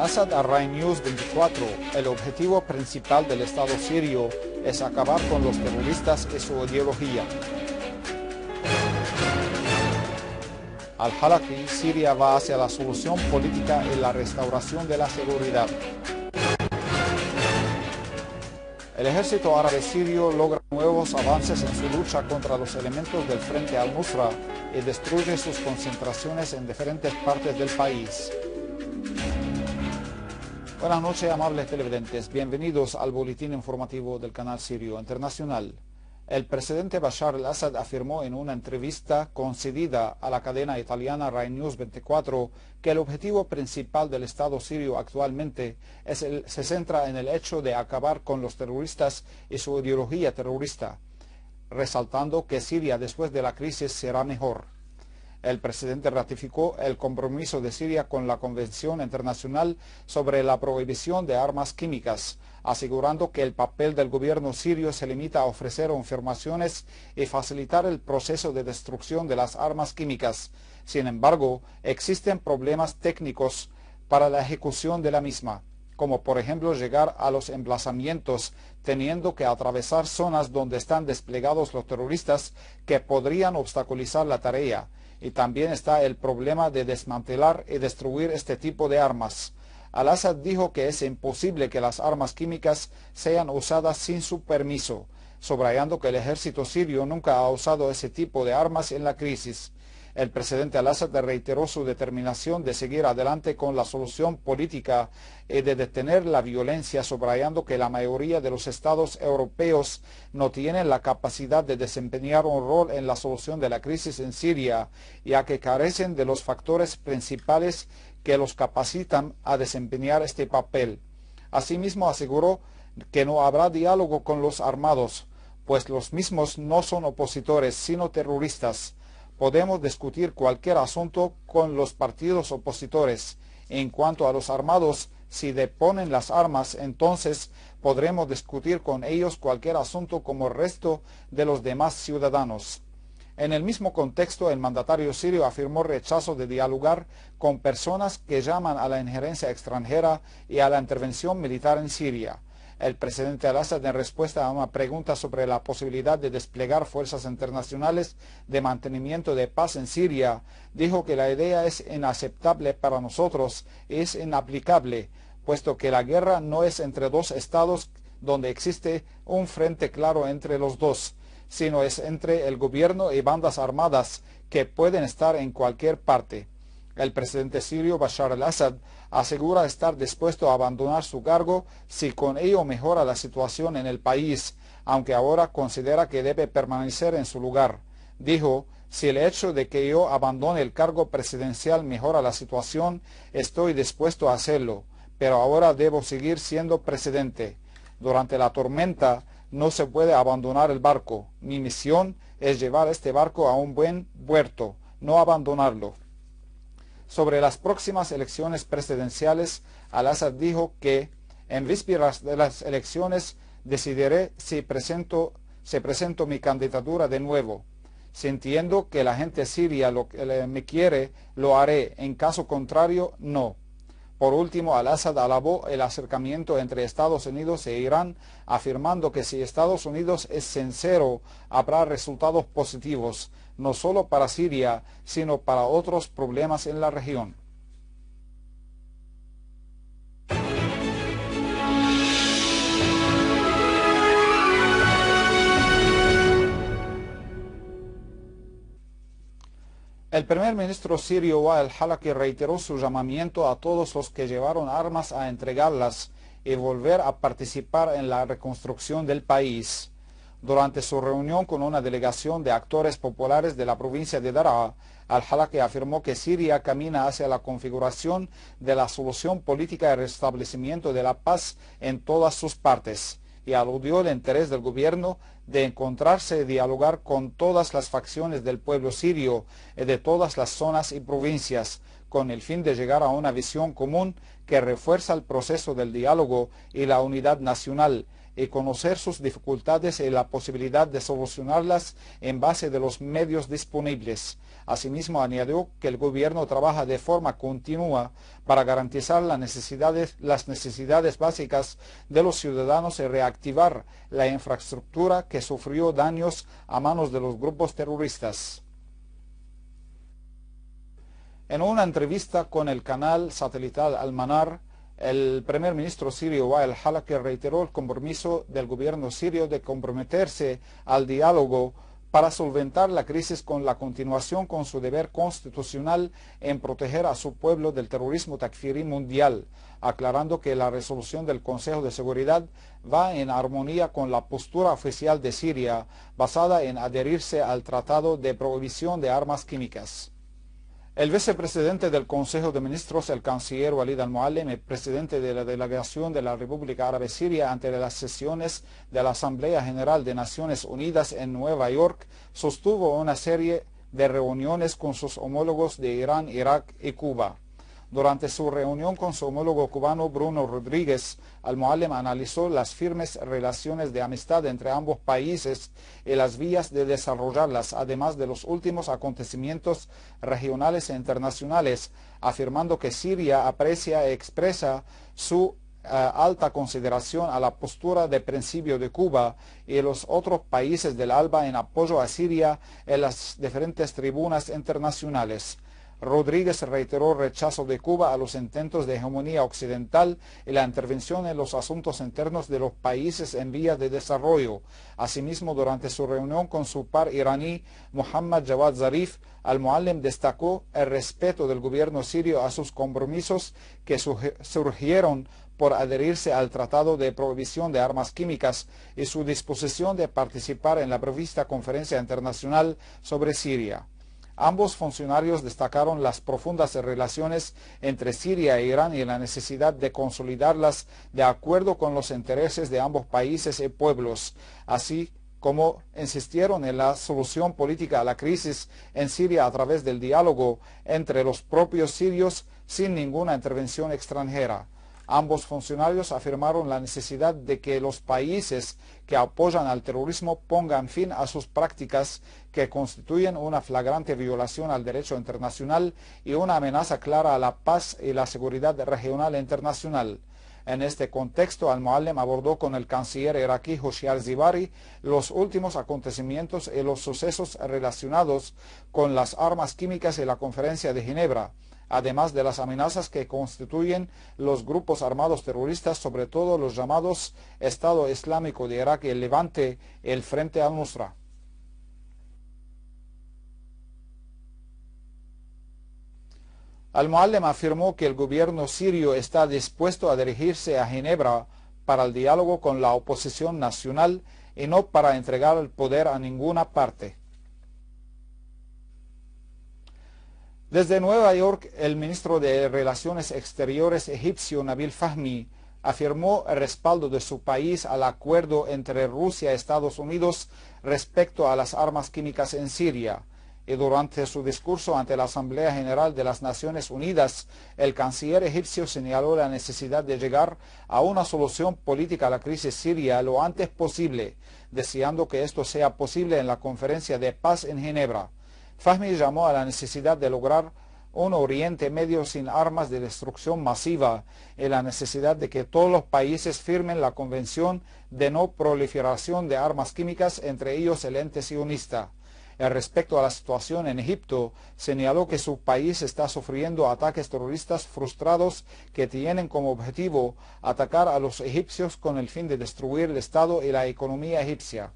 Al-Assad a Rai News 24, el objetivo principal del Estado sirio es acabar con los terroristas y su ideología. Al-Halaqi, Siria va hacia la solución política y la restauración de la seguridad. El ejército árabe sirio logra nuevos avances en su lucha contra los elementos del Frente al-Nusra y destruye sus concentraciones en diferentes partes del país. Buenas noches, amables televidentes. Bienvenidos al boletín informativo del canal Sirio Internacional. El presidente Bashar al-Assad afirmó en una entrevista concedida a la cadena italiana Rai News 24 que el objetivo principal del Estado sirio actualmente se centra en el hecho de acabar con los terroristas y su ideología terrorista, resaltando que Siria después de la crisis será mejor. El presidente ratificó el compromiso de Siria con la Convención Internacional sobre la Prohibición de Armas Químicas, asegurando que el papel del gobierno sirio se limita a ofrecer informaciones y facilitar el proceso de destrucción de las armas químicas. Sin embargo, existen problemas técnicos para la ejecución de la misma, como por ejemplo llegar a los emplazamientos, teniendo que atravesar zonas donde están desplegados los terroristas que podrían obstaculizar la tarea. Y también está el problema de desmantelar y destruir este tipo de armas. Al-Assad dijo que es imposible que las armas químicas sean usadas sin su permiso, subrayando que el ejército sirio nunca ha usado ese tipo de armas en la crisis. El presidente Al-Assad reiteró su determinación de seguir adelante con la solución política y de detener la violencia, subrayando que la mayoría de los estados europeos no tienen la capacidad de desempeñar un rol en la solución de la crisis en Siria, ya que carecen de los factores principales que los capacitan a desempeñar este papel. Asimismo, aseguró que no habrá diálogo con los armados, pues los mismos no son opositores, sino terroristas. Podemos discutir cualquier asunto con los partidos opositores. En cuanto a los armados, si deponen las armas, entonces podremos discutir con ellos cualquier asunto como el resto de los demás ciudadanos. En el mismo contexto, el mandatario sirio afirmó rechazo de dialogar con personas que llaman a la injerencia extranjera y a la intervención militar en Siria. El presidente Al-Assad, en respuesta a una pregunta sobre la posibilidad de desplegar fuerzas internacionales de mantenimiento de paz en Siria, dijo que la idea es inaceptable para nosotros y es inaplicable, puesto que la guerra no es entre dos estados donde existe un frente claro entre los dos, sino es entre el gobierno y bandas armadas que pueden estar en cualquier parte. El presidente sirio Bashar al-Assad asegura estar dispuesto a abandonar su cargo si con ello mejora la situación en el país, aunque ahora considera que debe permanecer en su lugar. Dijo: si el hecho de que yo abandone el cargo presidencial mejora la situación, estoy dispuesto a hacerlo, pero ahora debo seguir siendo presidente. Durante la tormenta no se puede abandonar el barco. Mi misión es llevar este barco a un buen puerto, no abandonarlo. Sobre las próximas elecciones presidenciales, Al-Assad dijo que en vísperas de las elecciones decidiré si presento mi candidatura de nuevo. Sintiendo que la gente siria me quiere, lo haré. En caso contrario, no. Por último, Al-Assad alabó el acercamiento entre Estados Unidos e Irán, afirmando que si Estados Unidos es sincero, habrá resultados positivos, no solo para Siria, sino para otros problemas en la región. El primer ministro sirio Wael al-Halaqi reiteró su llamamiento a todos los que llevaron armas a entregarlas y volver a participar en la reconstrucción del país. Durante su reunión con una delegación de actores populares de la provincia de Daraa, al-Halaqi afirmó que Siria camina hacia la configuración de la solución política y el restablecimiento de la paz en todas sus partes, y aludió el interés del gobierno de encontrarse y dialogar con todas las facciones del pueblo sirio y de todas las zonas y provincias, con el fin de llegar a una visión común que refuerza el proceso del diálogo y la unidad nacional, y conocer sus dificultades y la posibilidad de solucionarlas en base de los medios disponibles. Asimismo, añadió que el gobierno trabaja de forma continua para garantizar las necesidades básicas de los ciudadanos y reactivar la infraestructura que sufrió daños a manos de los grupos terroristas. En una entrevista con el canal satelital Al-Manar, el primer ministro sirio Wael al-Halaki reiteró el compromiso del gobierno sirio de comprometerse al diálogo para solventar la crisis con la continuación con su deber constitucional en proteger a su pueblo del terrorismo takfirí mundial, aclarando que la resolución del Consejo de Seguridad va en armonía con la postura oficial de Siria, basada en adherirse al Tratado de Prohibición de Armas Químicas. El vicepresidente del Consejo de Ministros, el canciller Walid al-Muallim, el presidente de la delegación de la República Árabe Siria ante las sesiones de la Asamblea General de Naciones Unidas en Nueva York, sostuvo una serie de reuniones con sus homólogos de Irán, Irak y Cuba. Durante su reunión con su homólogo cubano Bruno Rodríguez, al-Muallim analizó las firmes relaciones de amistad entre ambos países y las vías de desarrollarlas, además de los últimos acontecimientos regionales e internacionales, afirmando que Siria aprecia e expresa su alta consideración a la postura de principio de Cuba y los otros países del ALBA en apoyo a Siria en las diferentes tribunas internacionales. Rodríguez reiteró rechazo de Cuba a los intentos de hegemonía occidental y la intervención en los asuntos internos de los países en vías de desarrollo. Asimismo, durante su reunión con su par iraní, Mohammad Javad Zarif, al-Muallim destacó el respeto del gobierno sirio a sus compromisos que surgieron por adherirse al Tratado de Prohibición de Armas Químicas y su disposición de participar en la prevista conferencia internacional sobre Siria. Ambos funcionarios destacaron las profundas relaciones entre Siria e Irán y la necesidad de consolidarlas de acuerdo con los intereses de ambos países y pueblos, así como insistieron en la solución política a la crisis en Siria a través del diálogo entre los propios sirios sin ninguna intervención extranjera. Ambos funcionarios afirmaron la necesidad de que los países que apoyan al terrorismo pongan fin a sus prácticas que constituyen una flagrante violación al derecho internacional y una amenaza clara a la paz y la seguridad regional e internacional. En este contexto, al-Muallim abordó con el canciller iraquí Hoshyar Zebari los últimos acontecimientos y los sucesos relacionados con las armas químicas y la Conferencia de Ginebra, además de las amenazas que constituyen los grupos armados terroristas, sobre todo los llamados Estado Islámico de Irak y el Levante y el Frente al-Nusra. Al-Muallim afirmó que el gobierno sirio está dispuesto a dirigirse a Ginebra para el diálogo con la oposición nacional y no para entregar el poder a ninguna parte. Desde Nueva York, el ministro de Relaciones Exteriores egipcio Nabil Fahmy afirmó el respaldo de su país al acuerdo entre Rusia y Estados Unidos respecto a las armas químicas en Siria. Y durante su discurso ante la Asamblea General de las Naciones Unidas, el canciller egipcio señaló la necesidad de llegar a una solución política a la crisis siria lo antes posible, deseando que esto sea posible en la Conferencia de Paz en Ginebra. Fahmy llamó a la necesidad de lograr un Oriente Medio sin armas de destrucción masiva y la necesidad de que todos los países firmen la Convención de No Proliferación de Armas Químicas, entre ellos el ente sionista. Respecto a la situación en Egipto, señaló que su país está sufriendo ataques terroristas frustrados que tienen como objetivo atacar a los egipcios con el fin de destruir el Estado y la economía egipcia.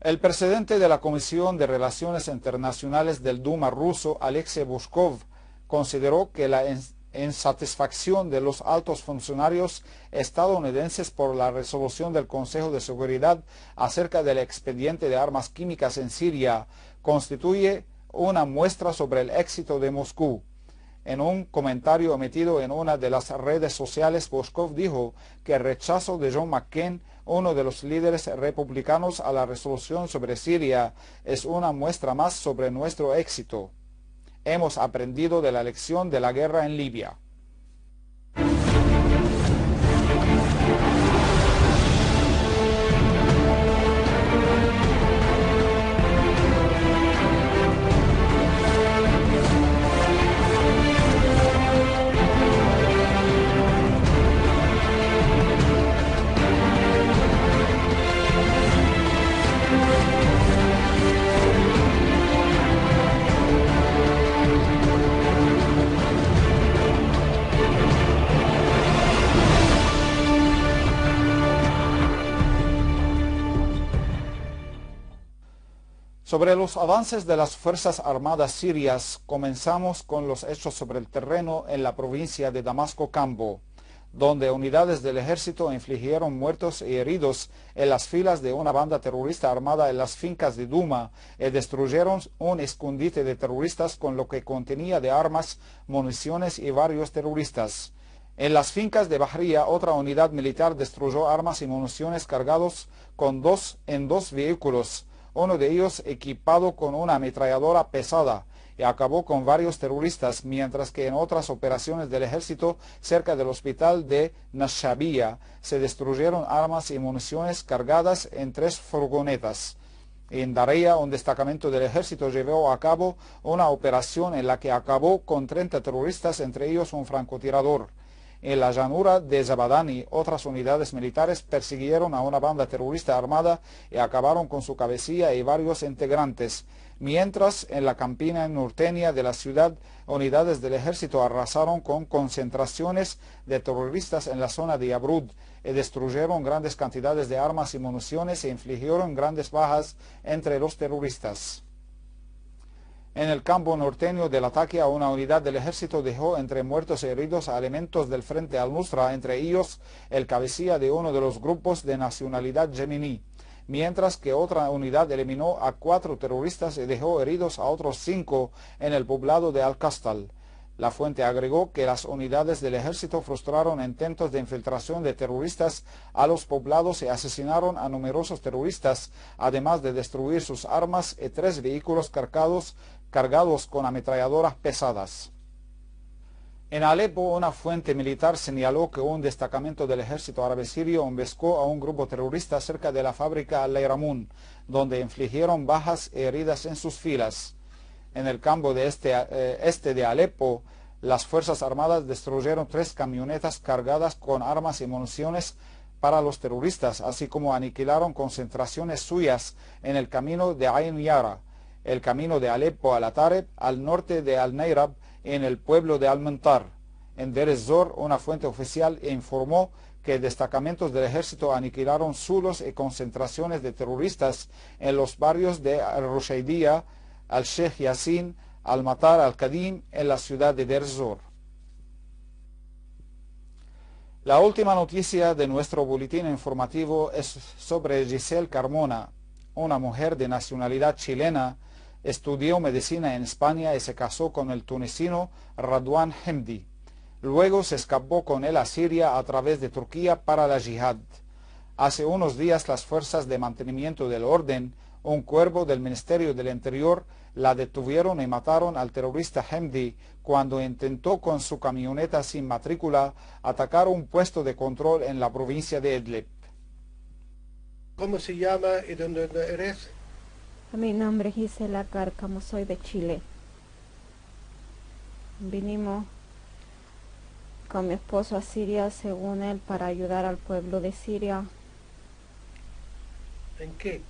El presidente de la Comisión de Relaciones Internacionales del Duma ruso, Alexei Bushkov, consideró que la insatisfacción de los altos funcionarios estadounidenses por la resolución del Consejo de Seguridad acerca del expediente de armas químicas en Siria constituye una muestra sobre el éxito de Moscú. En un comentario emitido en una de las redes sociales, Bushkov dijo que el rechazo de John McCain, uno de los líderes republicanos a la resolución sobre Siria, es una muestra más sobre nuestro éxito. Hemos aprendido de la lección de la guerra en Libia. Sobre los avances de las Fuerzas Armadas sirias, comenzamos con los hechos sobre el terreno en la provincia de Damasco-Cambo, donde unidades del ejército infligieron muertos y heridos en las filas de una banda terrorista armada en las fincas de Duma y destruyeron un escondite de terroristas con lo que contenía de armas, municiones y varios terroristas. En las fincas de Bahría, otra unidad militar destruyó armas y municiones cargados en dos vehículos, uno de ellos equipado con una ametralladora pesada, y acabó con varios terroristas, mientras que en otras operaciones del ejército cerca del hospital de Nashabia se destruyeron armas y municiones cargadas en 3 furgonetas. En Daria, un destacamento del ejército llevó a cabo una operación en la que acabó con 30 terroristas, entre ellos un francotirador. En la llanura de Zabadani, otras unidades militares persiguieron a una banda terrorista armada y acabaron con su cabecilla y varios integrantes, mientras en la campina norteña de la ciudad, unidades del ejército arrasaron con concentraciones de terroristas en la zona de Yabrud y destruyeron grandes cantidades de armas y municiones e infligieron grandes bajas entre los terroristas. En el campo norteño del ataque a una unidad del ejército dejó entre muertos y heridos a elementos del Frente al-Nusra, entre ellos el cabecilla de uno de los grupos de nacionalidad yemení, mientras que otra unidad eliminó a 4 terroristas y dejó heridos a otros 5 en el poblado de Al-Kastal. La fuente agregó que las unidades del ejército frustraron intentos de infiltración de terroristas a los poblados y asesinaron a numerosos terroristas, además de destruir sus armas y 3 vehículos cargados con ametralladoras pesadas. En Alepo, una fuente militar señaló que un destacamento del ejército árabe sirio emboscó a un grupo terrorista cerca de la fábrica Al-Layramun, donde infligieron bajas y heridas en sus filas. En el campo de este de Alepo, las Fuerzas Armadas destruyeron 3 camionetas cargadas con armas y municiones para los terroristas, así como aniquilaron concentraciones suyas en el camino de Ain Yara, el camino de Alepo al Atareb, al norte de Al-Nairab, en el pueblo de Al-Mantar. En Deir ez-Zor, una fuente oficial informó que destacamentos del ejército aniquilaron zulos y concentraciones de terroristas en los barrios de Al-Rushaydiyah, Al-Sheikh Yassin, Al-Matar Al-Qadim, en la ciudad de Deir ez-Zor. La última noticia de nuestro boletín informativo es sobre Giselle Carmona, una mujer de nacionalidad chilena. Estudió medicina en España y se casó con el tunecino Radwan Hemdi. Luego se escapó con él a Siria a través de Turquía para la yihad. Hace unos días las fuerzas de mantenimiento del orden, un cuerpo del Ministerio del Interior, la detuvieron y mataron al terrorista Hemdi cuando intentó con su camioneta sin matrícula atacar un puesto de control en la provincia de Idlib. ¿Cómo se llama y dónde eres? Mi nombre es Gisela Cárcamo, soy de Chile. Vinimos con mi esposo a Siria, según él, para ayudar al pueblo de Siria ¿En qué?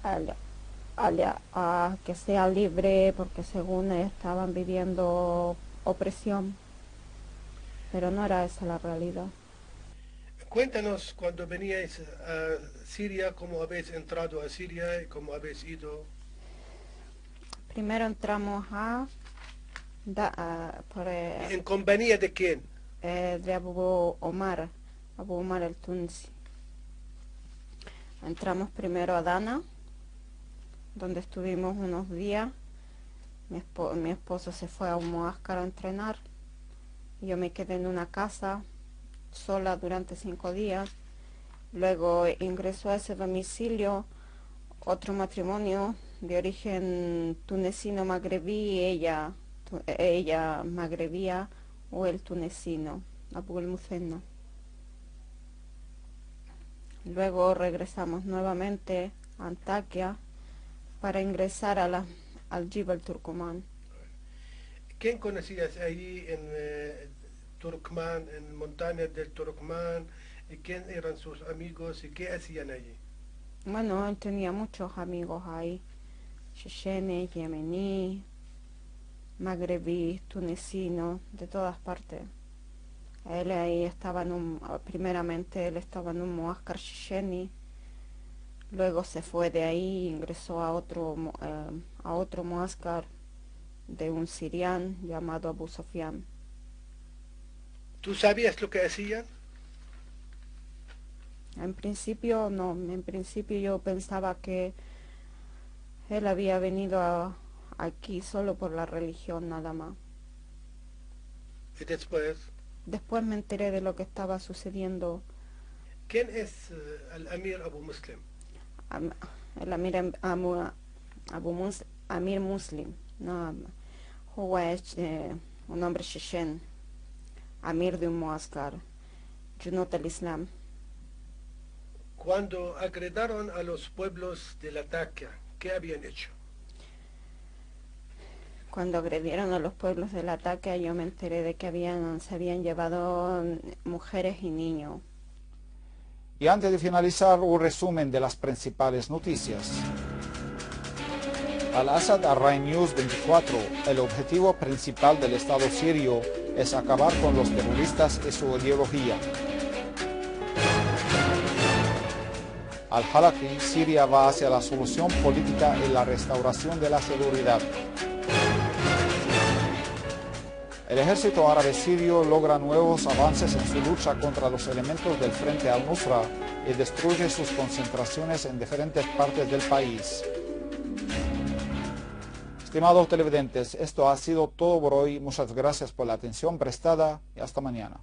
a que sea libre, porque según él estaban viviendo opresión, pero no era esa la realidad. Cuéntanos cuando veníais a Siria, cómo habéis entrado a Siria y cómo habéis ido. Primero entramos ¿En compañía de quién? de Abu Omar el Tunisi. Entramos primero a Dana, donde estuvimos unos días. Mi esposo se fue a un muáscar a entrenar. Yo me quedé en una casa sola durante 5 días. Luego ingresó a ese domicilio otro matrimonio de origen tunecino magrebí, ella magrebía o el tunecino, Abu el-Musenna. Luego regresamos nuevamente a Antakya para ingresar al Jibal Turkoman. ¿Quién conocías allí en Turkmán, en montañas del Turkmán? ¿Y quién eran sus amigos y qué hacían allí? Bueno, él tenía muchos amigos ahí, chechenes, yemení, magrebíes, tunecinos, de todas partes. Él ahí estaba primeramente él estaba en un muáscar chechení, Luego se fue de ahí, ingresó a otro muascar de un sirián llamado Abu Sofyan. ¿Tú sabías lo que hacían? En principio no, en principio yo pensaba que él había venido aquí solo por la religión nada más. Y después, Después me enteré de lo que estaba sucediendo. ¿quién es el Amir Abu Muslim? Am- El Amir Muslim. نعم هو un hombre chechen, Amir de un muascar, Junot al-Islam. Cuando agredaron a los pueblos de Latakia, ¿qué habían hecho? Cuando agredieron a los pueblos del ataque, yo me enteré de que se habían llevado mujeres y niños. Y antes de finalizar, un resumen de las principales noticias. Al-Assad a Rai News 24, el objetivo principal del Estado sirio es acabar con los terroristas y su ideología. Al-Halaqi, Siria va hacia la solución política y la restauración de la seguridad. El ejército árabe sirio logra nuevos avances en su lucha contra los elementos del Frente al-Nusra y destruye sus concentraciones en diferentes partes del país. Estimados televidentes, esto ha sido todo por hoy. Muchas gracias por la atención prestada y hasta mañana.